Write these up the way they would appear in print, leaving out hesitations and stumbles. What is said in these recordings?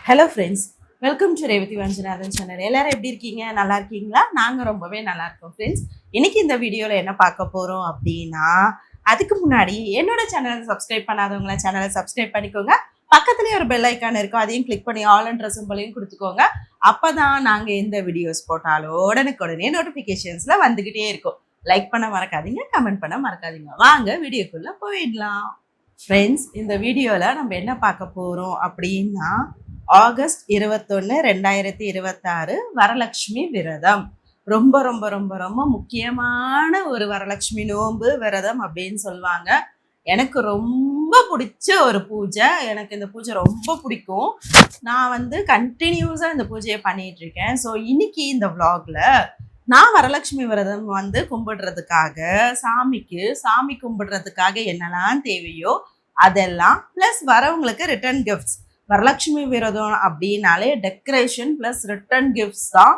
Hello friends, welcome to Revathi Vanchanathan channel. எல்லாரும் எப்படி இருக்கீங்க? நல்லா இருக்கீங்களா? நாங்கள் ரொம்பவே நல்லா இருக்கோம் ஃப்ரெண்ட்ஸ். இன்னைக்கு இந்த வீடியோவில் என்ன பார்க்க போகிறோம் அப்படின்னா, அதுக்கு முன்னாடி என்னோட சேனலை சப்ஸ்கிரைப் பண்ணாதவங்கள சேனலை சப்ஸ்கிரைப் பண்ணிக்கோங்க. பக்கத்துலேயே ஒரு பெல் ஐக்கான் இருக்கும், அதையும் கிளிக் பண்ணி ஆல் அண்ட் சிம்பளையும் கொடுத்துக்கோங்க. அப்போ தான் நாங்கள் எந்த வீடியோஸ் போட்டாலும் உடனுக்குடனே நோட்டிஃபிகேஷன்ஸில் வந்துக்கிட்டே இருக்கும். லைக் பண்ண மறக்காதீங்க, கமெண்ட் பண்ண மறக்காதீங்க. வாங்க வீடியோக்குள்ளே போயிடலாம். ஃப்ரெண்ட்ஸ், இந்த வீடியோவில் நம்ம என்ன பார்க்க போகிறோம் அப்படின்னா, ஆகஸ்ட் 21, 2026 வரலட்சுமி விரதம். ரொம்ப ரொம்ப ரொம்ப ரொம்ப முக்கியமான ஒரு வரலட்சுமி நோன்பு விரதம் அப்படின்னு சொல்லுவாங்க. எனக்கு ரொம்ப பிடிச்ச ஒரு பூஜை. எனக்கு இந்த பூஜை ரொம்ப பிடிக்கும். நான் கண்டினியூஸாக இந்த பூஜையை பண்ணிட்டு இருக்கேன். ஸோ இன்னைக்கு இந்த vlogல நான் வரலட்சுமி விரதம் கும்பிடுறதுக்காக சாமி கும்பிடுறதுக்காக என்னெல்லாம் தேவையோ அதெல்லாம், ப்ளஸ் வரவங்களுக்கு ரிட்டர்ன் கிஃப்ட்ஸ். வரலட்சுமி விரதம் அப்படின்னாலே டெக்கரேஷன் ப்ளஸ் ரிட்டர்ன் கிஃப்ட்ஸ் தான்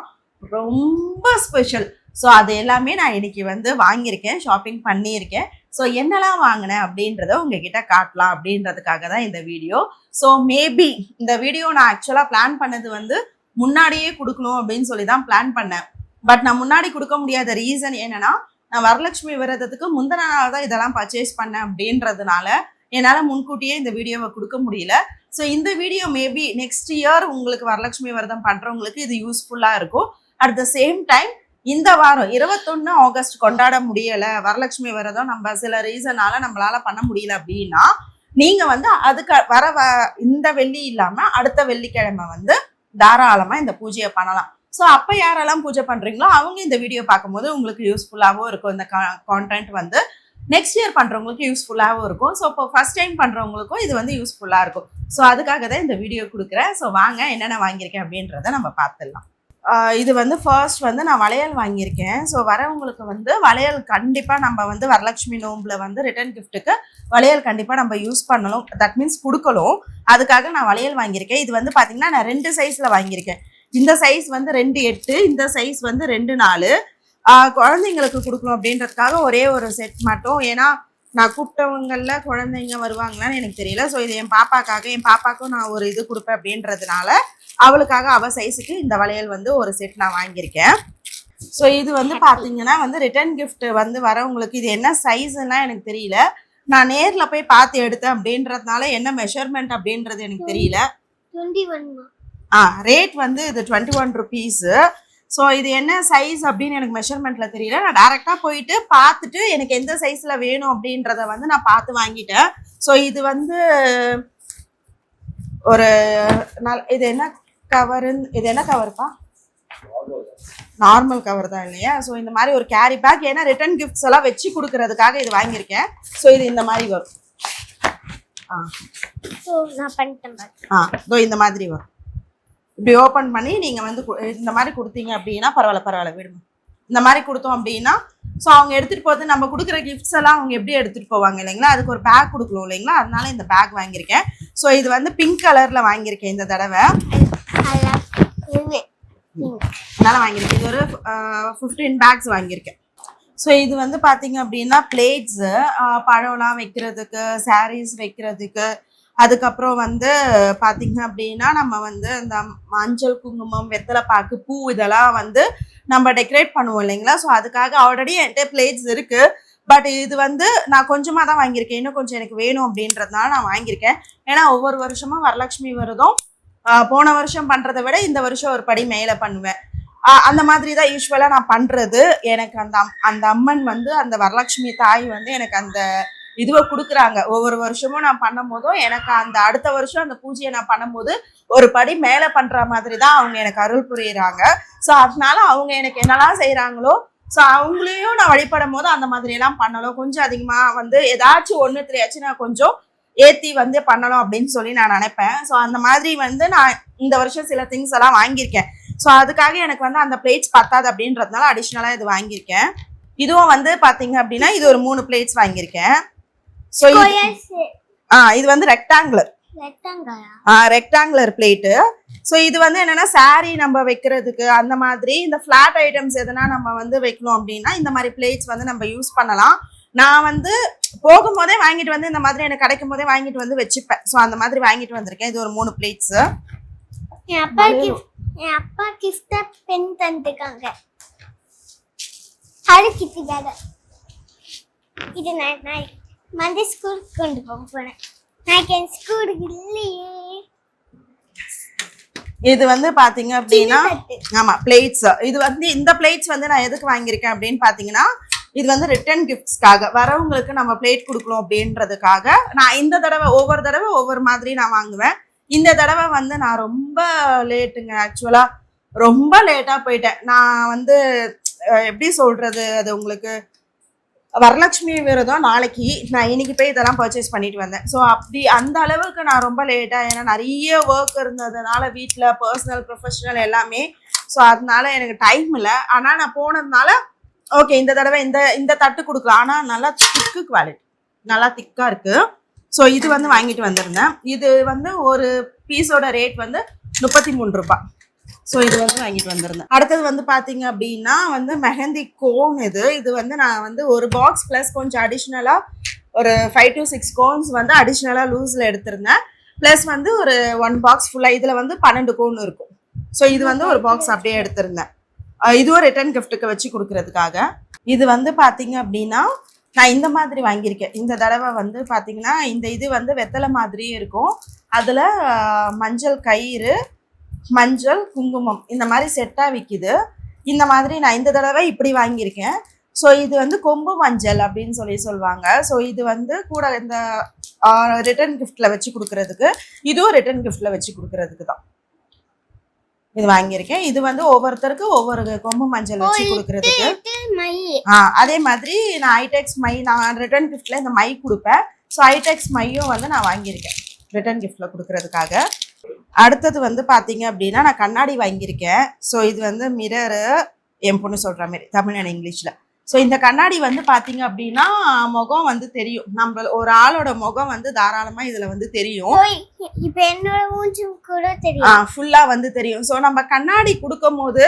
ரொம்ப ஸ்பெஷல். ஸோ அது எல்லாமே நான் இன்னைக்கு வாங்கியிருக்கேன், ஷாப்பிங் பண்ணியிருக்கேன். ஸோ என்னெல்லாம் வாங்கினேன் அப்படின்றத உங்ககிட்ட காட்டலாம் அப்படின்றதுக்காக தான் இந்த வீடியோ. ஸோ மேபி இந்த வீடியோ நான் ஆக்சுவலாக பிளான் பண்ணது முன்னாடியே கொடுக்கணும் அப்படின்னு சொல்லி தான் பிளான் பண்ணேன். பட் நான் முன்னாடி கொடுக்க முடியாத ரீசன் என்னன்னா, நான் வரலட்சுமி விரதத்துக்கு முந்தின நாள் தான் இதெல்லாம் பர்ச்சேஸ் பண்ணேன் அப்படின்றதுனால என்னால் முன்கூட்டியே இந்த வீடியோவை கொடுக்க முடியல. ஸோ இந்த வீடியோ மேபி நெக்ஸ்ட் இயர் உங்களுக்கு வரலட்சுமி விரதம் பண்ணுறவங்களுக்கு இது யூஸ்ஃபுல்லாக இருக்கும். அட் த சேம் டைம் இந்த வாரம் 21 ஆகஸ்ட் கொண்டாட முடியலை, வரலட்சுமி விரதம் நம்ம சில ரீசனால நம்மளால பண்ண முடியல அப்படின்னா, நீங்கள் அதுக்கு இந்த வெள்ளி இல்லாமல் அடுத்த வெள்ளிக்கிழமை தாராளமாக இந்த பூஜையை பண்ணலாம். ஸோ அப்போ யாரெல்லாம் பூஜை பண்ணுறீங்களோ அவங்க இந்த வீடியோ பார்க்கும்போது உங்களுக்கு யூஸ்ஃபுல்லாகவும் இருக்கும். இந்த கான்டென்ட் நெக்ஸ்ட் இயர் பண்ணுறவங்களுக்கு யூஸ்ஃபுல்லாகவும் இருக்கும். ஸோ இப்போ ஃபர்ஸ்ட் டைம் பண்ணுறவங்களுக்கும் இது யூஸ்ஃபுல்லாக இருக்கும். ஸோ அதுக்காக தான் இந்த வீடியோ கொடுக்குறேன். ஸோ வாங்க என்னென்ன வாங்கியிருக்கேன் அப்படின்றத நம்ம பார்த்துடலாம். இது ஃபர்ஸ்ட் நான் வளையல் வாங்கியிருக்கேன். ஸோ வரவங்களுக்கு வளையல் கண்டிப்பாக நம்ம வரலட்சுமி நோம்பில் ரிட்டர்ன் கிஃப்ட்டுக்கு வளையல் கண்டிப்பாக நம்ம யூஸ் பண்ணணும். தட் மீன்ஸ் கொடுக்கணும். அதுக்காக நான் வளையல் வாங்கியிருக்கேன். இது பார்த்தீங்கன்னா நான் 2 சைஸில் வாங்கியிருக்கேன். இந்த சைஸ் 2.8, இந்த சைஸ் 2.4. குழந்தைங்களுக்கு கொடுக்கணும் அப்படின்றதுக்காக ஒரே ஒரு செட் மட்டும். ஏன்னா நான் கூப்பிட்டவங்கள குழந்தைங்க வருவாங்களான்னு எனக்கு தெரியல. ஸோ இது என் பாப்பாக்கும் நான் ஒரு இது கொடுப்பேன் அப்படின்றதுனால அவளுக்காக அவ சைஸுக்கு இந்த வளையல் ஒரு செட் நான் வாங்கியிருக்கேன். ஸோ இது பார்த்தீங்கன்னா ரிட்டர்ன் கிஃப்ட் வரவங்களுக்கு இது என்ன சைஸ்ன்னா எனக்கு தெரியல. நான் நேரில் போய் பார்த்து எடுத்தேன் அப்படின்றதுனால என்ன மெஷர்மெண்ட் அப்படின்றது எனக்கு தெரியல. ரேட் இது 21 ருபீஸு. ஸோ இது என்ன சைஸ் அப்படின்னு எனக்கு மெஷர்மெண்ட்டில் தெரியல. நான் டேரெக்டாக போயிட்டு பார்த்துட்டு எனக்கு எந்த சைஸில் வேணும் அப்படின்றத நான் பார்த்து வாங்கிட்டேன். ஸோ இது ஒரு இது என்ன கவருன்னு, இது என்ன கவருப்பா? நார்மல் கவர் தான் இல்லையா? ஸோ இந்த மாதிரி ஒரு கேரி பேக், ஏன்னா ரிட்டர்ன் கிஃப்ட்ஸ் எல்லாம் வச்சு கொடுக்கறதுக்காக இது வாங்கியிருக்கேன். ஸோ இது இந்த மாதிரி வரும். இந்த மாதிரி வரும். இப்படி ஓப்பன் பண்ணி நீங்கள் இந்த மாதிரி கொடுத்தீங்க அப்படின்னா பரவாயில்ல விடுங்க. இந்த மாதிரி கொடுத்தோம் அப்படின்னா ஸோ அவங்க எடுத்துகிட்டு போகிறது, நம்ம கொடுக்குற கிஃப்ட்ஸ் எல்லாம் அவங்க எப்படி எடுத்துகிட்டு போவாங்க இல்லைங்களா, அதுக்கு ஒரு பேக் கொடுக்கணும் இல்லைங்களா, அதனால இந்த பேக் வாங்கியிருக்கேன். ஸோ இது பிங்க் கலரில் வாங்கியிருக்கேன் இந்த தடவை. அதனால் வாங்கியிருக்கேன். இது ஒரு 15 பேக்ஸ் வாங்கியிருக்கேன். ஸோ இது பார்த்தீங்க அப்படின்னா பிளேட்ஸு, பழம்லாம் வைக்கிறதுக்கு, சாரீஸ் வைக்கிறதுக்கு, அதுக்கப்புறம் பார்த்தீங்க அப்படின்னா நம்ம இந்த மஞ்சள், குங்குமம், வெத்தலைப்பாக்கு, பூ இதெல்லாம் நம்ம டெக்கரேட் பண்ணுவோம் இல்லைங்களா. ஸோ அதுக்காக ஆல்ரெடி என்கிட்ட பிளேட்ஸ் இருக்குது. பட் இது நான் கொஞ்சமாக தான் வாங்கியிருக்கேன். இன்னும் கொஞ்சம் எனக்கு வேணும் அப்படின்றதுனால நான் வாங்கியிருக்கேன். ஏன்னா ஒவ்வொரு வருஷமும் வரலட்சுமி விரதம் போன வருஷம் பண்ணுறதை விட இந்த வருஷம் ஒரு படி மேலே பண்ணுவேன். அந்த மாதிரி தான் யூஸ்வலாக நான் பண்ணுறது. எனக்கு அந்த அம்மன் அந்த வரலட்சுமி தாய் எனக்கு அந்த இதுவை கொடுக்குறாங்க. ஒவ்வொரு வருஷமும் நான் பண்ணும் போதும் எனக்கு அந்த அடுத்த வருஷம் அந்த பூஜையை நான் பண்ணும்போது ஒரு படி மேலே பண்ணுற மாதிரி தான் அவங்க எனக்கு அருள் புரியுறாங்க. ஸோ அதனால அவங்க எனக்கு என்னெல்லாம் செய்கிறாங்களோ ஸோ அவங்களையும் நான் வழிபடும் போது அந்த மாதிரியெல்லாம் பண்ணணும். கொஞ்சம் அதிகமாக ஏதாச்சும் ஒன்றுத்துலையாச்சும் நான் கொஞ்சம் ஏற்றி பண்ணணும் அப்படின்னு சொல்லி நான் நினைப்பேன். ஸோ அந்த மாதிரி நான் இந்த வருஷம் சில திங்ஸ் எல்லாம் வாங்கியிருக்கேன். ஸோ அதுக்காக எனக்கு அந்த பிளேட்ஸ் பத்தாது அப்படின்றதுனால அடிஷ்னலாக இது வாங்கியிருக்கேன். இதுவும் பார்த்தீங்க அப்படின்னா இது ஒரு 3 பிளேட்ஸ் வாங்கியிருக்கேன். ஸோ இது ரெக்டாங்குலர் பிளேட்டு. ஸோ இது என்னன்னா சாரி நம்ம வைக்கிறதுக்கு அந்த மாதிரி இந்த ஃபிளாட் ஐட்டம்ஸ் எதனா நம்ம வைக்கணும் அப்படின்னா இந்த மாதிரி பிளேட்ஸ் நம்ம யூஸ் பண்ணலாம். நான் போகும்போதே வாங்கிட்டு இந்த மாதிரி எனக்கு கிடைக்கும் போதே வாங்கிட்டு வச்சுப்பேன். ஸோ அந்த மாதிரி வாங்கிட்டு வந்திருக்கேன். இது ஒரு 3 பிளேட்ஸு. என் அப்பா கிஃப்டா பென் தந்துருக்காங்க. ஹலோ கிட்டி பேக். இது நான் மண்டே ஸ்கூலுக்கு கொண்டு போறேன். நான் என் ஸ்கூலுக்கு இல்லையே. இது வந்து பாத்தீங்க அப்படின்னா ஆமா பிளேட்ஸ். இது வந்து இந்த பிளேட்ஸ் வந்து நான் எதுக்கு வாங்கியிருக்கேன் அப்படின்னு பாத்தீங்கன்னா இது வந்து ரிட்டர்ன் கிஃப்ட்ஸ்க்காக வரவங்களுக்கு நம்ம பிளேட் கொடுக்கணும் அப்படின்றதுக்காக நான் இந்த தடவை ஒவ்வொரு மாதிரி நான் வாங்குவேன். இந்த தடவை வந்து நான் ரொம்ப லேட்டுங்க. ஆக்சுவலா ரொம்ப லேட்டா போயிட்டேன். நான் வந்து எப்படி சொல்றது, அது உங்களுக்கு வரலட்சுமி விரதம் நாளைக்கு, நான் இன்னைக்கு போய் இதெல்லாம் பர்ச்சேஸ் பண்ணிட்டு வந்தேன். ஸோ அப்படி அந்த அளவுக்கு நான் ரொம்ப லேட்டாக, ஏன்னா நிறைய ஒர்க் இருந்ததுனால வீட்டில் பர்சனல் ப்ரொஃபஷனல் எல்லாமே. ஸோ அதனால எனக்கு டைம் இல்லை. ஆனால் நான் போனதுனால ஓகே இந்த தடவை இந்த தட்டு கொடுக்கலாம். ஆனால் நல்லா திக்கு குவாலிட்டி, நல்லா திக்காக இருக்குது. ஸோ இது வந்து வாங்கிட்டு வந்திருந்தேன். இது வந்து ஒரு பீஸோட ரேட் வந்து 33 ரூபாய். ஸோ இது வந்து வாங்கிட்டு வந்திருந்தேன். அடுத்தது வந்து பார்த்தீங்க அப்படின்னா வந்து மெஹந்தி கோன். இது வந்து நான் வந்து ஒரு பாக்ஸ் ப்ளஸ் கொஞ்சம் அடிஷ்னலாக ஒரு 5 to 6 கோன்ஸ் வந்து அடிஷ்னலாக லூஸில் எடுத்திருந்தேன். ப்ளஸ் வந்து ஒரு 1 பாக்ஸ் ஃபுல்லாக இதில் வந்து 12 கோன் இருக்கும். ஸோ இது வந்து ஒரு பாக்ஸ் அப்படியே எடுத்திருந்தேன். இதுவும் ரிட்டர்ன் கிஃப்ட்டுக்கு வச்சு கொடுக்கறதுக்காக. இது வந்து பார்த்தீங்க அப்படின்னா நான் இந்த மாதிரி வாங்கியிருக்கேன். இந்த தடவை வந்து பார்த்தீங்கன்னா இது வந்து வெத்தலை மாதிரியே இருக்கும். அதில் மஞ்சள் கயிறு, மஞ்சள், குங்குமம் இந்த மாதிரி செட்டாக விற்கிது. இந்த மாதிரி நான் இந்த தடவை இப்படி வாங்கியிருக்கேன். ஸோ இது வந்து கொம்பு மஞ்சள் அப்படின்னு சொல்லுவாங்க. ஸோ இது வந்து கூட இந்த ரிட்டர்ன் கிஃப்டில் வச்சு கொடுக்கறதுக்கு, இதுவும் ரிட்டர்ன் கிஃப்டில் வச்சு கொடுக்கறதுக்கு தான் இது வாங்கியிருக்கேன். இது வந்து ஒவ்வொருத்தருக்கு ஒவ்வொரு கொம்பு மஞ்சள் வச்சு கொடுக்கறதுக்கு. அதே மாதிரி நான் ஐடெக்ஸ் மை, நான் ரிட்டர்ன் கிஃப்டில் இந்த மை கொடுப்பேன். ஸோ ஐடெக்ஸ் மையும் வந்து நான் வாங்கியிருக்கேன் ரிட்டர்ன் கிஃப்டில் கொடுக்கறதுக்காக. அடுத்தது வந்து பார்த்தீங்க அப்படின்னா நான் கண்ணாடி வாங்கியிருக்கேன். ஸோ இது வந்து மிரரு, என் பொண்ணு சொல்கிற மாதிரி தமிழ் அண்ட் இங்கிலீஷில். ஸோ இந்த கண்ணாடி வந்து பார்த்தீங்க அப்படின்னா முகம் வந்து தெரியும், நம்ம ஒரு ஆளோட முகம் வந்து தாராளமாக இதில் வந்து தெரியும். இப்போ என்னோட மூஞ்சும் கூட தெரியும், ஃபுல்லாக வந்து தெரியும். ஸோ நம்ம கண்ணாடி கொடுக்கும் போது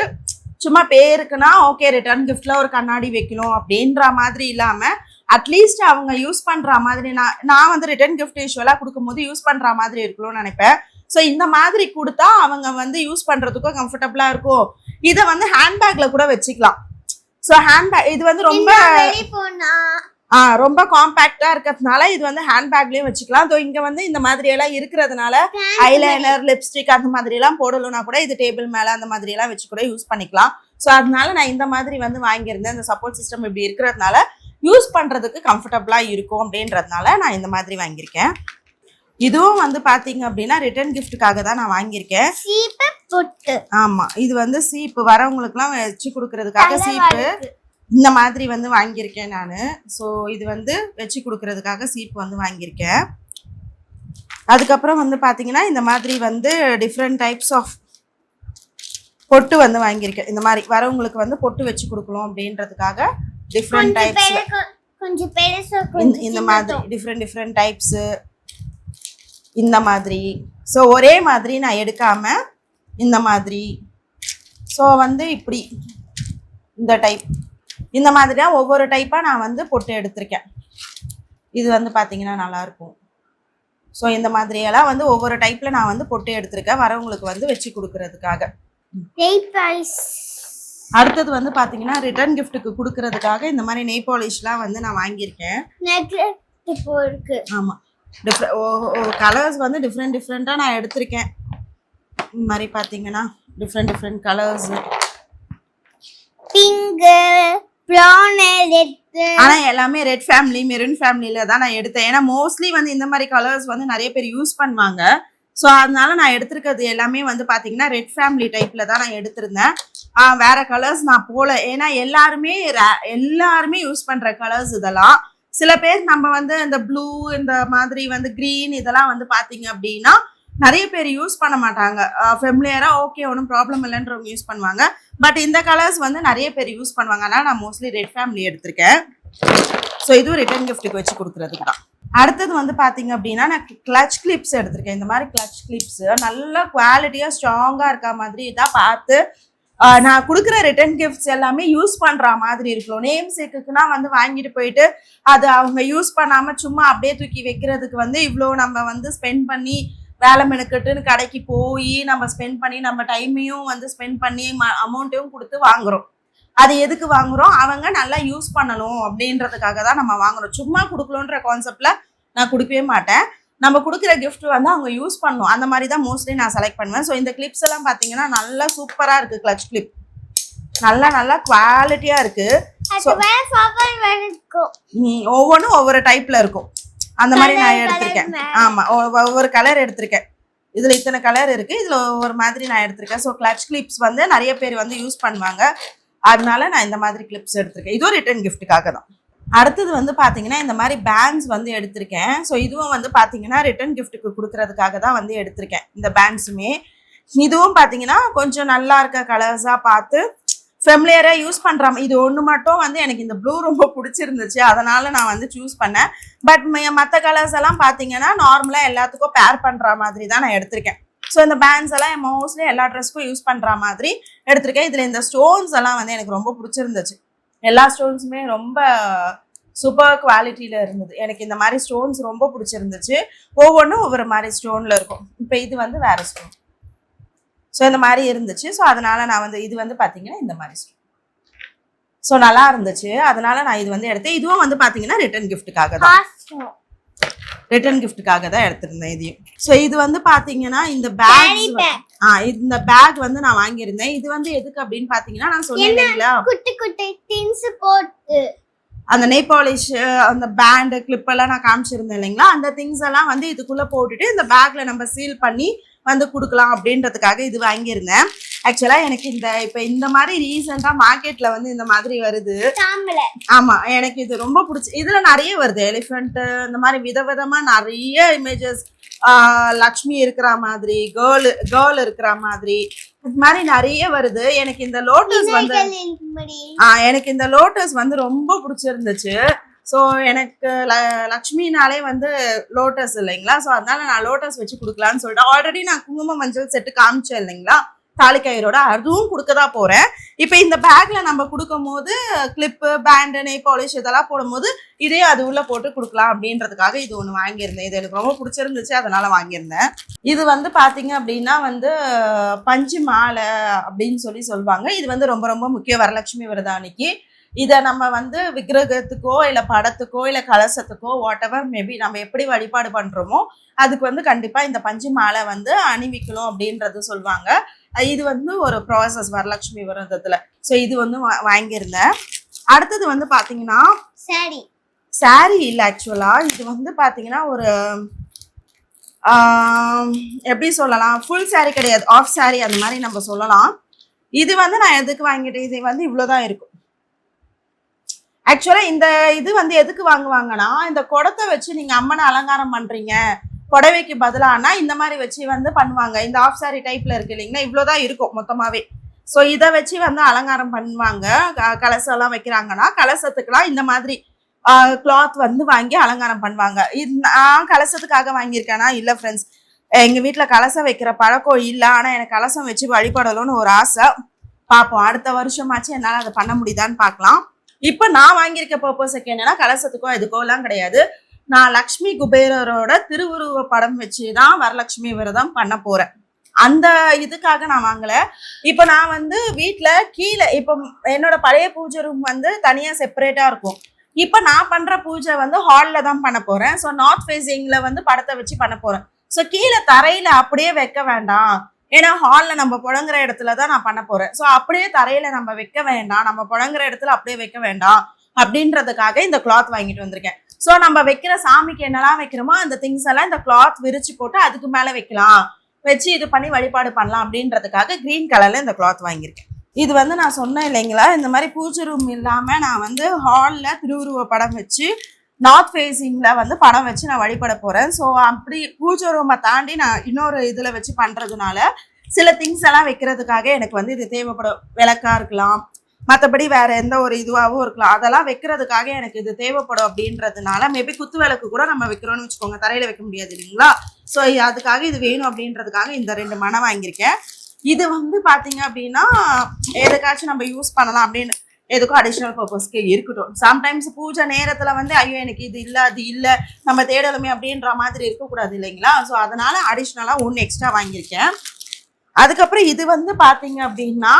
சும்மா பேருக்குன்னா ஓகே ரிட்டர்ன் கிஃப்டில் ஒரு கண்ணாடி வைக்கணும் அப்படின்ற மாதிரி இல்லாமல் அட்லீஸ்ட் அவங்க யூஸ் பண்ணுற மாதிரி, நான் வந்து ரிட்டர்ன் கிஃப்ட் யூஸ்வலாக கொடுக்கும்போது யூஸ் பண்ணுற மாதிரி இருக்கணும்னு நினைப்பேன். ஸோ இந்த மாதிரி கொடுத்தா அவங்க வந்து யூஸ் பண்ணுறதுக்கும் கம்ஃபர்டபுளாக இருக்கும். இதை வந்து ஹேண்ட்பேக்கில் கூட வச்சுக்கலாம். ஸோ ஹேண்ட்பேக் இது வந்து ரொம்ப காம்பேக்டாக இருக்கிறதுனால இது வந்து ஹேண்ட்பேக்லேயும் வச்சுக்கலாம். ஸோ இங்கே வந்து இந்த மாதிரி எல்லாம் இருக்கிறதுனால ஐலைனர், லிப்ஸ்டிக் அந்த மாதிரி எல்லாம் போடணும்னா கூட இது டேபிள் மேலே அந்த மாதிரி எல்லாம் வச்சு கூட யூஸ் பண்ணிக்கலாம். ஸோ அதனால நான் இந்த மாதிரி வந்து வாங்கியிருந்தேன். இந்த சப்போர்ட் சிஸ்டம் இப்படி இருக்கிறதுனால யூஸ் பண்ணுறதுக்கு கம்ஃபர்டபுளாக இருக்கும் அப்படின்றதுனால நான் இந்த மாதிரி வாங்கியிருக்கேன். இதுவும் வந்து பாத்தீங்க அப்படின்னா ரிட்டர்ன் கிஃப்ட்டுக்காக தான் நான் வாங்கியிருக்கேன். ஆமா, இது வந்து சீப்பு வரவங்களுக்குலாம் வச்சு கொடுக்கறதுக்காக சீப்பு இந்த மாதிரி வந்து வாங்கியிருக்கேன் நான். ஸோ இது வந்து வச்சு கொடுக்கறதுக்காக சீப்பு வந்து வாங்கியிருக்கேன். அதுக்கப்புறம் வந்து பார்த்தீங்கன்னா இந்த மாதிரி வந்து டிஃப்ரெண்ட் டைப்ஸ் ஆஃப் பொட்டு வந்து வாங்கியிருக்கேன். இந்த மாதிரி வரவங்களுக்கு வந்து பொட்டு வச்சு கொடுக்கணும் அப்படின்றதுக்காக டிஃப்ரெண்ட் டைப்ஸ், இந்த மாதிரி டிஃப்ரெண்ட் டைப்ஸு இந்த மாதிரி. ஸோ ஒரே மாதிரி நான் எடுக்காம இந்த மாதிரி, ஸோ வந்து இப்படி இந்த டைப், இந்த மாதிரி தான் ஒவ்வொரு டைப்பாக நான் வந்து பொட்டு எடுத்திருக்கேன். இது வந்து பார்த்தீங்கன்னா நல்லாயிருக்கும். ஸோ இந்த மாதிரியெல்லாம் வந்து ஒவ்வொரு டைப்பில் நான் வந்து பொட்டு எடுத்திருக்கேன் வரவங்களுக்கு வந்து வச்சு கொடுக்கறதுக்காக. அடுத்தது வந்து பார்த்தீங்கன்னா ரிட்டர்ன் கிஃப்ட்டுக்கு கொடுக்கறதுக்காக இந்த மாதிரி நெய் பாலிஷ்லாம் வந்து நான் வாங்கியிருக்கேன். ஆமாம், கலர்ஸ் வந்து டிஃப்ரெண்ட்டாக நான் எடுத்திருக்கேன். இந்த மாதிரி பார்த்தீங்கன்னா different colours, pink, brown, red. ஆனால் எல்லாமே ரெட் ஃபேமிலி, மெரூன் ஃபேமிலியில தான் நான் எடுத்தேன். ஏன்னா மோஸ்ட்லி வந்து இந்த மாதிரி கலர்ஸ் வந்து நிறைய பேர் யூஸ் பண்ணுவாங்க. ஸோ அதனால நான் எடுத்திருக்கிறது எல்லாமே வந்து பார்த்தீங்கன்னா ரெட் ஃபேமிலி டைப்பில் தான் நான் எடுத்திருந்தேன். வேற கலர்ஸ் நான் போல, ஏன்னா எல்லாருமே யூஸ் பண்ணுற கலர்ஸ் இதெல்லாம். சில பேர் நம்ம வந்து இந்த ப்ளூ, இந்த மாதிரி வந்து க்ரீன் இதெல்லாம் வந்து பார்த்தீங்க அப்படின்னா நிறைய பேர் யூஸ் பண்ண மாட்டாங்க. ஃபெமிலியராக ஓகே ஒன்றும் ப்ராப்ளம் இல்லைன்றவங்க யூஸ் பண்ணுவாங்க. பட் இந்த கலர்ஸ் வந்து நிறைய பேர் யூஸ் பண்ணுவாங்க. அதனால் நான் மோஸ்ட்லி ரெட் ஃபேமிலி எடுத்திருக்கேன். ஸோ இதுவும் ரிட்டர்ன் கிஃப்ட்டுக்கு வச்சு கொடுக்குறதுக்கு தான். அடுத்தது வந்து பார்த்தீங்க அப்படின்னா நான் கிளச் கிளிப்ஸ் எடுத்திருக்கேன். இந்த மாதிரி கிளச் கிளிப்ஸ் நல்ல குவாலிட்டியாக ஸ்ட்ராங்காக இருக்க மாதிரி தான் பார்த்து நான் கொடுக்குற ரிட்டர்ன் கிஃப்ட்ஸ் எல்லாமே யூஸ் பண்ணுற மாதிரி இருக்கணும். நேம் சேக்குன்னா வந்து வாங்கிட்டு போயிட்டு அது அவங்க யூஸ் பண்ணாமல் சும்மா அப்படியே தூக்கி வைக்கிறதுக்கு வந்து இவ்வளோ நம்ம வந்து ஸ்பெண்ட் பண்ணி வேலை மெனக்கட்டுன்னு கடைக்கு போய் நம்ம ஸ்பெண்ட் பண்ணி நம்ம டைமையும் வந்து ஸ்பெண்ட் பண்ணி அமௌண்ட்டையும் கொடுத்து வாங்குறோம். அது எதுக்கு வாங்குறோம்? அவங்க நல்லா யூஸ் பண்ணணும் அப்படின்றதுக்காக தான் நம்ம வாங்குறோம். சும்மா கொடுக்கணுன்ற கான்செப்ட்ல நான் கொடுக்கவே மாட்டேன். நம்ம கொடுக்குற கிஃப்ட் வந்து அவங்க யூஸ் பண்ணணும். அந்த மாதிரி தான் மோஸ்ட்லி நான் செலக்ட் பண்ணுவேன். ஸோ இந்த கிளிப்ஸ் எல்லாம் பார்த்தீங்கன்னா நல்லா சூப்பராக இருக்குது. கிளச் கிளிப் நல்லா குவாலிட்டியாக இருக்குது. ஸோ ஒவ்வொன்றும் ஒவ்வொரு டைப்பில் இருக்கும். அந்த மாதிரி நான் எடுத்திருக்கேன். ஆமாம், ஒவ்வொரு கலர் எடுத்திருக்கேன். இதில் இத்தனை கலர் இருக்குது. இதில் ஒவ்வொரு மாதிரி நான் எடுத்திருக்கேன். ஸோ கிளச் கிளிப்ஸ் வந்து நிறைய பேர் வந்து யூஸ் பண்ணுவாங்க. அதனால நான் இந்த மாதிரி கிளிப்ஸ் எடுத்திருக்கேன். இதுவும் ரிட்டர்ன் கிஃப்ட்டுக்காக தான். அடுத்தது வந்து பார்த்தீங்கன்னா இந்த மாதிரி பேண்ட்ஸ் வந்து எடுத்திருக்கேன். ஸோ இதுவும் வந்து பார்த்தீங்கன்னா ரிட்டர்ன் கிஃப்ட்டுக்கு கொடுக்கறதுக்காக தான் வந்து எடுத்திருக்கேன். இந்த பேண்ட்ஸுமே இதுவும் பார்த்தீங்கன்னா கொஞ்சம் நல்லா இருக்க கலர்ஸாக பார்த்து ஃபெமிலியராக யூஸ் பண்ணுறாம. இது ஒன்று மட்டும் வந்து எனக்கு இந்த ப்ளூ ரொம்ப பிடிச்சிருந்துச்சு, அதனால நான் வந்து சூஸ் பண்ணேன். பட் மற்ற கலர்ஸ் எல்லாம் பார்த்தீங்கன்னா நார்மலாக எல்லாத்துக்கும் பேர் பண்ணுற மாதிரி தான் நான் எடுத்திருக்கேன். ஸோ இந்த பேண்ட்ஸ் எல்லாம் மோஸ்ட்லி எல்லா ட்ரெஸ்க்கும் யூஸ் பண்ணுற மாதிரி எடுத்திருக்கேன். இதில் இந்த ஸ்டோன்ஸ் எல்லாம் வந்து எனக்கு ரொம்ப பிடிச்சிருந்துச்சு. எல்லா ஸ்டோன்ஸுமே ரொம்ப சூப்பர் குவாலிட்டியில் இருந்தது. எனக்கு இந்த மாதிரி ஸ்டோன்ஸ் ரொம்ப பிடிச்சிருந்துச்சு. ஒவ்வொன்றும் ஒவ்வொரு மாதிரி ஸ்டோனில் இருக்கும். இப்போ இது வந்து வேறு ஸ்டோன். ஸோ இந்த மாதிரி இருந்துச்சு. ஸோ அதனால நான் வந்து இது வந்து பார்த்தீங்கன்னா இந்த மாதிரி ஸ்டோன். ஸோ நல்லா இருந்துச்சு, அதனால நான் இது வந்து எடுத்தேன். இதுவும் வந்து பார்த்தீங்கன்னா ரிட்டர்ன் கிஃப்ட்டுக்காக தான் எடுத்திருந்தேன் இதையும். ஸோ இது வந்து பார்த்தீங்கன்னா இந்த பேக் வந்து நான் வாங்கியிருந்தேன். இது வந்து எதுக்கு அப்படின்னு பார்த்தீங்கன்னா நான் சொன்னேன் இல்லைங்களா, குட்டி குட்டி திங்ஸ் போட்டு அந்த நெய் பாலிஷ் அந்த பேண்டு கிளிப் எல்லாம் நான் காமிச்சிருந்தேன் இல்லைங்களா, அந்த திங்ஸ் எல்லாம் வந்து இதுக்குள்ள போட்டுட்டு இந்த பேக்ல நம்ம சீல் பண்ணி வந்து கொடுக்கலாம் அப்படின்றதுக்காக இது வாங்கியிருந்தேன். ஆக்சுவலா எனக்கு இப்ப இந்த மாதிரி ரீசெண்டா மார்க்கெட்ல வந்து இந்த மாதிரி வருது. ஆமா, எனக்கு இது ரொம்ப பிடிச்சி. இதுல நிறைய வருது, எலிஃபென்ட் இந்த மாதிரி விதவிதமா நிறைய இமேஜஸ், லக்ஷ்மி இருக்கிற மாதிரி, கேர்ள் இருக்கிற மாதிரி, இது மாதிரி நிறைய வருது. எனக்கு இந்த லோட்டஸ் வந்து ரொம்ப பிடிச்சிருந்துச்சு. ஸோ எனக்கு லக்ஷ்மினாலே வந்து லோட்டஸ் இல்லைங்களா, ஸோ அதனால நான் லோட்டஸ் வச்சு கொடுக்கலான்னு சொல்லிட்டு ஆல்ரெடி நான் குங்கும மஞ்சள் செட்டு காமிச்சேன் இல்லைங்களா தாலிக்கயிறோட, அதுவும் கொடுக்கதான் போறேன். இப்போ இந்த பேக்ல நம்ம கொடுக்கும் போது கிளிப்பு, பேண்டு, நெய் பாலிஷ் இதெல்லாம் போடும்போது இதே அது உள்ள போட்டு கொடுக்கலாம் அப்படின்றதுக்காக இது ஒன்று வாங்கியிருந்தேன். இது எனக்கு ரொம்ப பிடிச்சிருந்துச்சு, அதனால வாங்கியிருந்தேன். இது வந்து பார்த்தீங்க அப்படின்னா வந்து பஞ்சு மாலை அப்படின்னு சொல்லுவாங்க. இது வந்து ரொம்ப ரொம்ப முக்கியம் வரலட்சுமி விரதம் அன்னைக்கு. இதை நம்ம வந்து விக்கிரகத்துக்கோ இல்லை படத்துக்கோ இல்லை கலசத்துக்கோ வாட் எவர் மேபி நம்ம எப்படி வழிபாடு பண்ணுறோமோ அதுக்கு வந்து கண்டிப்பாக இந்த பஞ்சு மாலை வந்து அணிவிக்கணும் அப்படின்றது சொல்லுவாங்க. இது வந்து ஒரு ப்ராசஸ் வரலட்சுமி விரதத்தில். ஸோ இது வந்து வாங்கியிருந்தேன். அடுத்தது வந்து பார்த்தீங்கன்னா சாரி இல்லை, ஆக்சுவலாக இது வந்து பார்த்தீங்கன்னா ஒரு எப்படி சொல்லலாம், ஃபுல் சாரி கிடையாது, ஆஃப் சாரி அந்த மாதிரி நம்ம சொல்லலாம். இது வந்து நான் எதுக்கு வாங்கிட்டேன், இது வந்து இவ்வளோதான் இருக்கும். ஆக்சுவலா இந்த இது வந்து எதுக்கு வாங்குவாங்கன்னா, இந்த குடத்தை வச்சு நீங்க அம்மனை அலங்காரம் பண்றீங்க, புடவைக்கு பதிலானா இந்த மாதிரி வச்சு வந்து பண்ணுவாங்க. இந்த ஆஃப் சாரி டைப்ல இருக்கு இல்லைங்களா, இவ்வளோதான் இருக்கும் மொத்தமாவே. ஸோ இதை வச்சு வந்து அலங்காரம் பண்ணுவாங்க. கலசம் எல்லாம் வைக்கிறாங்கன்னா கலசத்துக்குலாம் இந்த மாதிரி கிளாத் வந்து வாங்கி அலங்காரம் பண்ணுவாங்க. நான் கலசத்துக்காக வாங்கியிருக்கேன்னா இல்லை ஃப்ரெண்ட்ஸ், எங்க வீட்டுல கலசம் வைக்கிற பழக்கம் இல்லை. ஆனா எனக்கு கலசம் வச்சு வழிபடணும்னு ஒரு ஆசை. பார்ப்போம், அடுத்த வருஷமாச்சு என்னால் அதை பண்ண முடியுதான்னு பார்க்கலாம். இப்போ நான் வாங்கியிருக்க பர்பஸுக்கு என்னன்னா கலசத்துக்கோ எதுக்கோ எல்லாம் கிடையாது. நான் லக்ஷ்மி குபேரரோட திருவுருவ படம் வச்சுதான் வரலட்சுமி விரதம் பண்ண போறேன். அந்த இதுக்காக நான் வாங்கல. இப்போ நான் வந்து வீட்டுல கீழே இப்போ என்னோட பழைய பூஜை ரூம் வந்து தனியா செப்பரேட்டா இருக்கும். இப்போ நான் பண்ற பூஜை வந்து ஹால்ல தான் பண்ண போறேன். ஸோ நார்த் ஃபேஸிங்ல வந்து படத்தை வச்சு பண்ண போறேன். ஸோ கீழே தரையில அப்படியே வைக்க வேண்டாம், ஏன்னா ஹால்ல நம்ம புழங்குற இடத்துல தான் நான் பண்ண போறேன். ஸோ அப்படியே தரையில நம்ம வைக்க வேண்டாம், நம்ம புழங்குற இடத்துல அப்படியே வைக்க வேண்டாம் அப்படின்றதுக்காக இந்த கிளாத் வாங்கிட்டு வந்திருக்கேன். ஸோ நம்ம வைக்கிற சாமிக்கு என்னெல்லாம் வைக்கிறோமோ அந்த திங்ஸ் எல்லாம் இந்த கிளாத் விரிச்சு போட்டு அதுக்கு மேல வைக்கலாம், வச்சு இது பண்ணி வழிபாடு பண்ணலாம் அப்படின்றதுக்காக கிரீன் கலர்ல இந்த கிளாத் வாங்கியிருக்கேன். இது வந்து நான் சொன்னேன் இல்லைங்களா, இந்த மாதிரி பூஜை ரூம் இல்லாம நான் வந்து ஹால்ல திருவுருவ படம் வச்சு நார்த் ஃபேஸிங்ல வந்து படம் வச்சு நான் வழிபட போறேன். ஸோ அப்படி பூஜை ரூமை தாண்டி நான் இன்னொரு இதுல வச்சு பண்றதுனால சில திங்ஸ் எல்லாம் வைக்கிறதுக்காக எனக்கு வந்து இது தேவைப்படும். விளக்கா இருக்கலாம், மற்றபடி வேற எந்த ஒரு இதுவாகவும் இருக்கலாம், அதெல்லாம் வைக்கிறதுக்காக எனக்கு இது தேவைப்படும் அப்படின்றதுனால மேபி குத்து விளக்கு கூட நம்ம வைக்கிறோம்னு வச்சுக்கோங்க, தரையில வைக்க முடியாது இல்லைங்களா. ஸோ அதுக்காக இது வேணும் அப்படின்றதுக்காக இந்த 2 மணம் வாங்கியிருக்கேன். இது வந்து பாத்தீங்க அப்படின்னா எதுக்காச்சும் நம்ம யூஸ் பண்ணலாம் அப்படின்னு. எதுக்கும் அடிஷ்னல் பர்பஸ்க்கு இருக்கட்டும். சம்டைம்ஸ் பூஜை நேரத்துல வந்து ஐயோ எனக்கு இது இல்லை அது இல்லை நம்ம தேடலுமே அப்படின்ற மாதிரி இருக்கக்கூடாது இல்லைங்களா. ஸோ அதனால அடிஷ்னலா ஒன்று எக்ஸ்ட்ரா வாங்கியிருக்கேன். அதுக்கப்புறம் இது வந்து பாத்தீங்க அப்படின்னா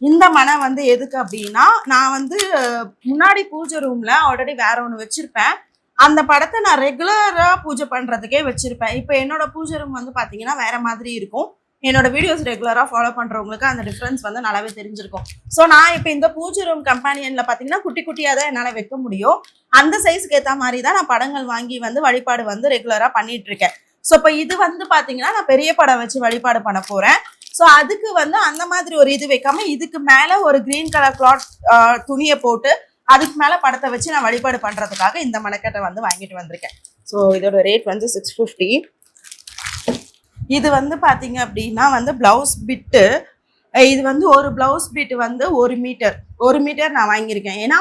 இந்த மனை வந்து எதுக்கு அப்படின்னா நான் வந்து முன்னாடி பூஜை ரூம்ல ஆல்ரெடி வேற ஒன்று வச்சிருப்பேன். அந்த படத்தை நான் ரெகுலரா பூஜை பண்றதுக்கே வச்சிருப்பேன். இப்போ என்னோட பூஜை ரூம் வந்து பாத்தீங்கன்னா வேற மாதிரி இருக்கும். என்னோட வீடியோஸ் ரெகுலரா ஃபாலோ பண்றவங்களுக்கு அந்த டிஃபரன்ஸ் வந்து நல்லாவே தெரிஞ்சிருக்கும். ஸோ நான் இப்போ இந்த பூஜை ரூம் கம்பெனியன்ல பாத்தீங்கன்னா குட்டி குட்டியா தான் என்னால வைக்க முடியும். அந்த சைஸ்க்கு ஏற்ற மாதிரி தான் நான் படங்கள் வாங்கி வந்து வழிபாடு வந்து ரெகுலரா பண்ணிட்டு இருக்கேன். ஸோ இப்போ இது வந்து பாத்தீங்கன்னா நான் பெரிய படம் வச்சு வழிபாடு பண்ண போறேன். ஸோ அதுக்கு வந்து அந்த மாதிரி ஒரு இது வைக்காம இதுக்கு மேல ஒரு கிரீன் கலர் கிளாத் துணியை போட்டு அதுக்கு மேல படத்தை வச்சு நான் வழிபாடு பண்றதுக்காக இந்த மணக்கட்டை வந்து வாங்கிட்டு வந்திருக்கேன். ஸோ இதோட ரேட் வந்து 650. இது வந்து பாத்தீங்க அப்படின்னா வந்து பிளவுஸ் பிட்டு. இது வந்து ஒரு பிளவுஸ் பிட் வந்து 1 மீட்டர் நான் வாங்கியிருக்கேன். ஏன்னா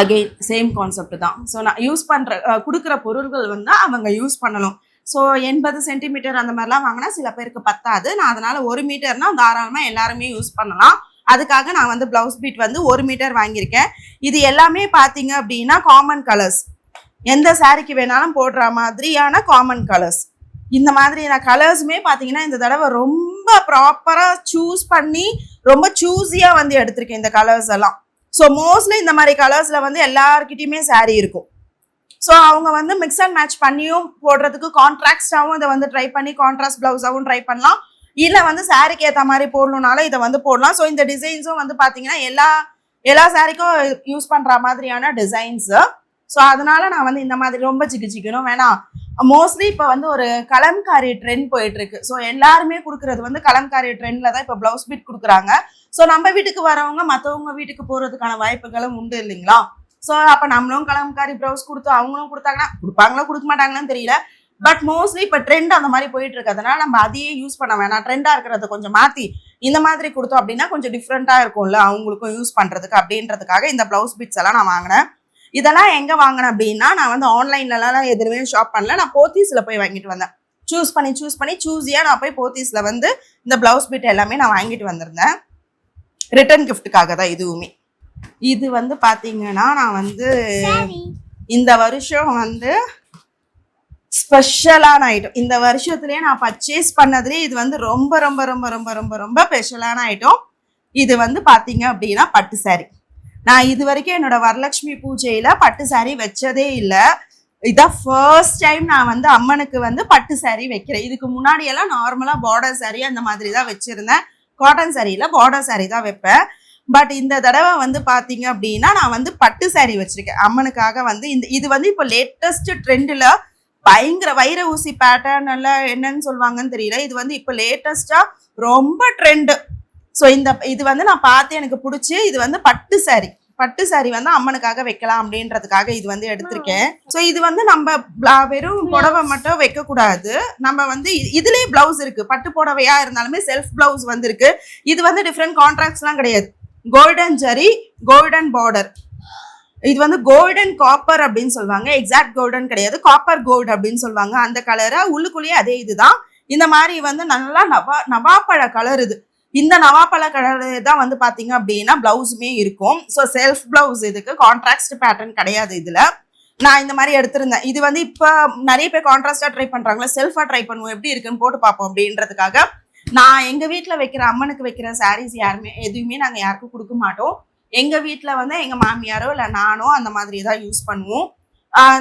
அகெயின் சேம் கான்செப்ட் தான். ஸோ நான் யூஸ் பண்ற கொடுக்குற பொருள்கள் வந்து அவங்க யூஸ் பண்ணணும். ஸோ 80 சென்டிமீட்டர் அந்த மாதிரிலாம் வாங்கினா சில பேருக்கு பத்தாது. நான் அதனால 1 மீட்டர்னா தாராளமாக எல்லாருமே யூஸ் பண்ணலாம். அதுக்காக நான் வந்து பிளவுஸ் பீட் வந்து 1 மீட்டர் வாங்கியிருக்கேன். இது எல்லாமே பார்த்தீங்க அப்படின்னா காமன் கலர்ஸ், எந்த சாரிக்கு வேணாலும் போடுற மாதிரியான காமன் கலர்ஸ். இந்த மாதிரி நான் கலர்ஸுமே பார்த்தீங்கன்னா இந்த தடவை ரொம்ப ப்ராப்பராக சூஸ் பண்ணி ரொம்ப சூஸியாக வந்து எடுத்திருக்கேன் இந்த கலர்ஸ் எல்லாம். ஸோ மோஸ்ட்லி இந்த மாதிரி கலர்ஸில் வந்து எல்லாருக்கிட்டையுமே சாரீ இருக்கும். ஸோ அவங்க வந்து மிக்ஸ் அண்ட் மேட்ச் பண்ணியும் போடுறதுக்கு கான்ட்ராஸ்டாகவும் இதை வந்து ட்ரை பண்ணி கான்ட்ராஸ்ட் பிளவுஸாகவும் ட்ரை பண்ணலாம். இல்லை வந்து சாரிக்கு ஏற்ற மாதிரி போடணும்னாலும் இதை வந்து போடலாம். ஸோ இந்த டிசைன்ஸும் வந்து பார்த்தீங்கன்னா எல்லா சாரிக்கும் யூஸ் பண்ணுற மாதிரியான டிசைன்ஸு. ஸோ அதனால நான் வந்து இந்த மாதிரி ரொம்ப ஜிகினும் வேணாம். மோஸ்ட்லி இப்போ வந்து ஒரு கலம்காரி ட்ரெண்ட் போயிட்டு இருக்கு. ஸோ எல்லாருமே கொடுக்குறது வந்து கலம்காரி ட்ரெண்ட்ல தான் இப்போ பிளவுஸ் பீட் கொடுக்குறாங்க. ஸோ நம்ம வீட்டுக்கு வரவங்க மற்றவங்க வீட்டுக்கு போகிறதுக்கான வாய்ப்புகளும் உண்டு இல்லைங்களா. ஸோ அப்போ நம்மளும் கலம்காரி ப்ளவுஸ் கொடுத்து அவங்களும் கொடுத்தாங்கன்னா கொடுப்பாங்களோ கொடுக்க மாட்டாங்கன்னு தெரியல. பட் மோஸ்ட்லி இப்போ ட்ரெண்ட் அந்த மாதிரி போயிட்டு இருக்கிறதுனால நம்ம அதையே யூஸ் பண்ண வேணாம். ட்ரெண்டாக இருக்கிறத கொஞ்சம் மாற்றி இந்த மாதிரி கொடுத்தோம் அப்படின்னா கொஞ்சம் டிஃப்ரெண்ட்டாக இருக்கும்ல அவங்களுக்கும் யூஸ் பண்ணுறதுக்கு அப்படின்றதுக்காக இந்த ப்ளவுஸ் பிட்ஸ் எல்லாம் நான் வாங்கினேன். இதெல்லாம் எங்கே வாங்கினேன் அப்படின்னா நான் வந்து ஆன்லைன்லலாம் எதுவுமே ஷாப் பண்ணல. நான் போத்தீஸில் போய் வாங்கிட்டு வந்தேன். சூஸ் பண்ணி சூஸியாக நான் போய் போத்தீஸில் வந்து இந்த ப்ளவுஸ் பிட் எல்லாமே நான் வாங்கிட்டு வந்திருந்தேன். ரிட்டர்ன் கிஃப்ட்டுக்காக தான் இதுவுமே. இது வந்து பார்த்தீங்கன்னா நான் வந்து இந்த வருஷம் வந்து ஸ்பெஷலான ஐட்டம். இந்த வருஷத்துலேயே நான் பர்ச்சேஸ் பண்ணதுலேயே இது வந்து ரொம்ப ரொம்ப ரொம்ப ரொம்ப ரொம்ப ரொம்ப ஸ்பெஷலான ஐட்டம். இது வந்து பார்த்தீங்க அப்படின்னா பட்டு சாரி. நான் இது வரைக்கும் என்னோட வரலட்சுமி பூஜையில் பட்டு சாரி வச்சதே இல்லை. இதான் ஃபர்ஸ்ட் டைம் நான் வந்து அம்மனுக்கு வந்து பட்டு சாரி வைக்கிறேன். இதுக்கு முன்னாடியெல்லாம் நார்மலாக பார்டர் சாரி அந்த மாதிரி தான் வச்சுருந்தேன். காட்டன் சாரியில் பார்டர் சாரி தான் வைப்பேன். பட் இந்த தடவை வந்து பார்த்தீங்க அப்படின்னா நான் வந்து பட்டு சாரி வச்சிருக்கேன் அம்மனுக்காக. வந்து இது வந்து இப்போ லேட்டஸ்ட் ட்ரெண்டில் பயங்கர வைர ஊசி பேட்டர்ன் எல்லாம் என்னன்னு சொல்லுவாங்கன்னு தெரியல. இது வந்து இப்போ லேட்டஸ்டாக ரொம்ப ட்ரெண்டு. ஸோ இது வந்து நான் பார்த்து எனக்கு பிடிச்சி இது வந்து பட்டு சாரி வந்து அம்மனுக்காக வைக்கலாம் அப்படின்றதுக்காக இது வந்து எடுத்திருக்கேன். ஸோ இது வந்து நம்ம வெறும் புடவை மட்டும் வைக்கக்கூடாது. நம்ம வந்து இதுலேயே பிளவுஸ் இருக்கு. பட்டு புடவையா இருந்தாலுமே செல்ஃப் பிளவுஸ் வந்து இருக்கு. இது வந்து டிஃப்ரெண்ட் கான்ட்ராக்ட்ஸ்லாம் கிடையாது. Golden zari, golden border. இது வந்து கோல்டன் காப்பர் அப்படின்னு சொல்லுவாங்க. எக்ஸாக்ட் கோல்டன் கிடையாது, காப்பர் கோல்டு அப்படின்னு சொல்லுவாங்க. அந்த கலரை உள்ளுக்குள்ளேயே அதே இதுதான். இந்த மாதிரி வந்து நல்லா நவாப்பழ கலர். இது இந்த நவாப்பழ கலர் தான் வந்து பார்த்தீங்க அப்படின்னா பிளவுஸுமே இருக்கும். ஸோ செல்ஃப் பிளவுஸ், இதுக்கு கான்ட்ராஸ்ட் பேட்டர்ன் கிடையாது. இதில் நான் இந்த மாதிரி எடுத்திருந்தேன். இது வந்து இப்போ நிறைய பேர் கான்ட்ராஸ்டாக ட்ரை பண்ணுறாங்களா, செல்ஃபாக ட்ரை பண்ணுவோம் எப்படி இருக்குன்னு போட்டு பார்ப்போம் அப்படின்றதுக்காக நான் எங்கள் வீட்டில் வைக்கிற அம்மனுக்கு வைக்கிற சாரீஸ் எதுவுமே நாங்கள் யாருக்கும் கொடுக்க மாட்டோம். எங்கள் வீட்டில் வந்து எங்கள் மாமியாரோ இல்லை நானோ அந்த மாதிரி தான் யூஸ் பண்ணுவோம்.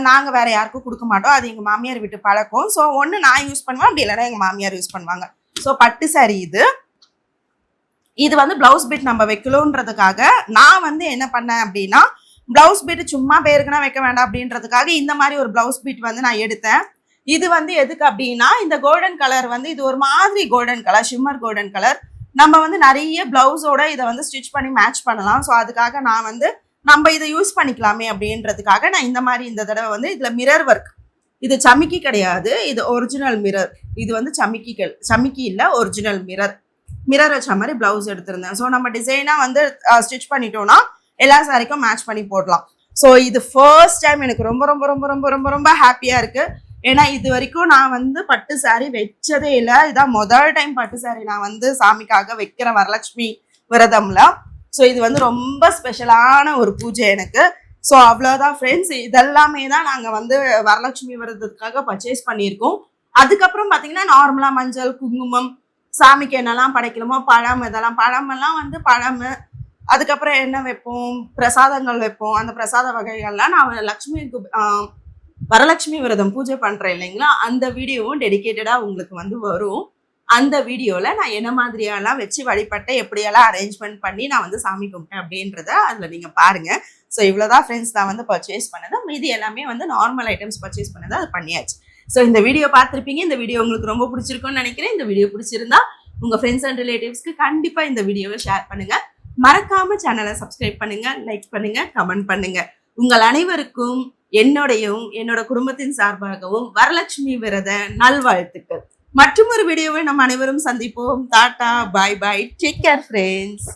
நாங்கள் வேற யாருக்கும் கொடுக்க மாட்டோம். அது எங்கள் மாமியார் வீட்டு பழக்கம். ஸோ ஒன்று நான் யூஸ் பண்ணுவேன், அப்படி இல்லைன்னா எங்கள் மாமியார் யூஸ் பண்ணுவாங்க. ஸோ பட்டு சாரி இது வந்து பிளவுஸ் பிட் நம்ம வைக்கலன்றதுக்காக நான் வந்து என்ன பண்ணேன் அப்படின்னா பிளவுஸ் பிட் சும்மா பேருக்குன்னா வைக்க வேண்டாம் அப்படின்றதுக்காக இந்த மாதிரி ஒரு பிளவுஸ் பிட் வந்து நான் எடுத்தேன். இது வந்து எதுக்கு அப்படின்னா இந்த கோல்டன் கலர் வந்து இது ஒரு மாதிரி golden colour, shimmer golden colour. நம்ம வந்து நிறைய பிளவுஸோட இதை வந்து ஸ்டிச் பண்ணி மேட்ச் பண்ணலாம். ஸோ அதுக்காக நான் வந்து நம்ம இதை யூஸ் பண்ணிக்கலாமே அப்படின்றதுக்காக நான் இந்த மாதிரி இந்த தடவை வந்து இதில் மிரர் ஒர்க். இது சமிக்கி கிடையாது, இது ஒரிஜினல் மிரர். இது வந்து சமிக்கி இல்லை, ஒரிஜினல் மிரர் வச்ச மாதிரி பிளவுஸ் எடுத்திருந்தேன். ஸோ நம்ம டிசைனாக வந்து ஸ்டிச் பண்ணிட்டோம்னா எல்லா சாரிக்கும் மேட்ச் பண்ணி போடலாம். ஸோ இது ஃபர்ஸ்ட் டைம் எனக்கு ரொம்ப ரொம்ப ரொம்ப ரொம்ப ரொம்ப ரொம்ப ஹாப்பியாக இருக்குது. ஏன்னா இது வரைக்கும் நான் வந்து பட்டு சாரி வச்சதே இல்லை. இதான் முதல் டைம் பட்டு சாரி நான் வந்து சாமிக்காக வைக்கிற வரலட்சுமி விரதம்ல. ஸோ இது வந்து ரொம்ப ஸ்பெஷலான ஒரு பூஜை எனக்கு. ஸோ அவ்வளோதான் ஃப்ரெண்ட்ஸ், இதெல்லாமே தான் நாங்கள் வந்து வரலட்சுமி விரதத்துக்காக பர்ச்சேஸ் பண்ணியிருக்கோம். அதுக்கப்புறம் பார்த்தீங்கன்னா நார்மலாக மஞ்சள், குங்குமம், சாமிக்கு என்னெல்லாம் படைக்கணுமோ பழம், இதெல்லாம் பழமெல்லாம் வந்து பழம், அதுக்கப்புறம் என்ன வைப்போம், பிரசாதங்கள் வைப்போம். அந்த பிரசாத வகைகள்லாம் நான் வரலட்சுமி விரதம் பூஜை பண்றேன் இல்லைங்களா, அந்த வீடியோவும் டெடிகேட்டடா உங்களுக்கு வந்து வரும். அந்த வீடியோல நான் என்ன மாதிரியெல்லாம் வச்சு வழிபட்டேன், எப்படியெல்லாம் அரேஞ்ச்மெண்ட் பண்ணி நான் வந்து சாமி கும்பிட்டேன் அப்படின்றத அதுல நீங்க பாருங்க. ஸோ இவ்வளவுதான் ஃப்ரெண்ட்ஸ் நான் வந்து பர்ச்சேஸ் பண்ணது. மீதி எல்லாமே வந்து நார்மல் ஐட்டம்ஸ் பர்ச்சேஸ் பண்ணது, அது பண்ணியாச்சு. ஸோ இந்த வீடியோ பார்த்துருப்பீங்க. இந்த வீடியோ உங்களுக்கு ரொம்ப பிடிச்சிருக்கும்னு நினைக்கிறேன். இந்த வீடியோ பிடிச்சிருந்தா உங்க ஃப்ரெண்ட்ஸ் அண்ட் ரிலேட்டிவ்ஸ்க்கு கண்டிப்பா இந்த வீடியோவை ஷேர் பண்ணுங்க. மறக்காம சேனலை சப்ஸ்கிரைப் பண்ணுங்க, லைக் பண்ணுங்க, கமெண்ட் பண்ணுங்க. உங்கள் அனைவருக்கும் என்னோட குடும்பத்தின் சார்பாகவும் வரலட்சுமி விரத நல்வாழ்த்துக்கள். மற்றும் ஒரு வீடியோவை நம்ம அனைவரும் சந்திப்போம். டாடா, பாய் பாய், டேக் கேர் ஃப்ரெண்ட்ஸ்.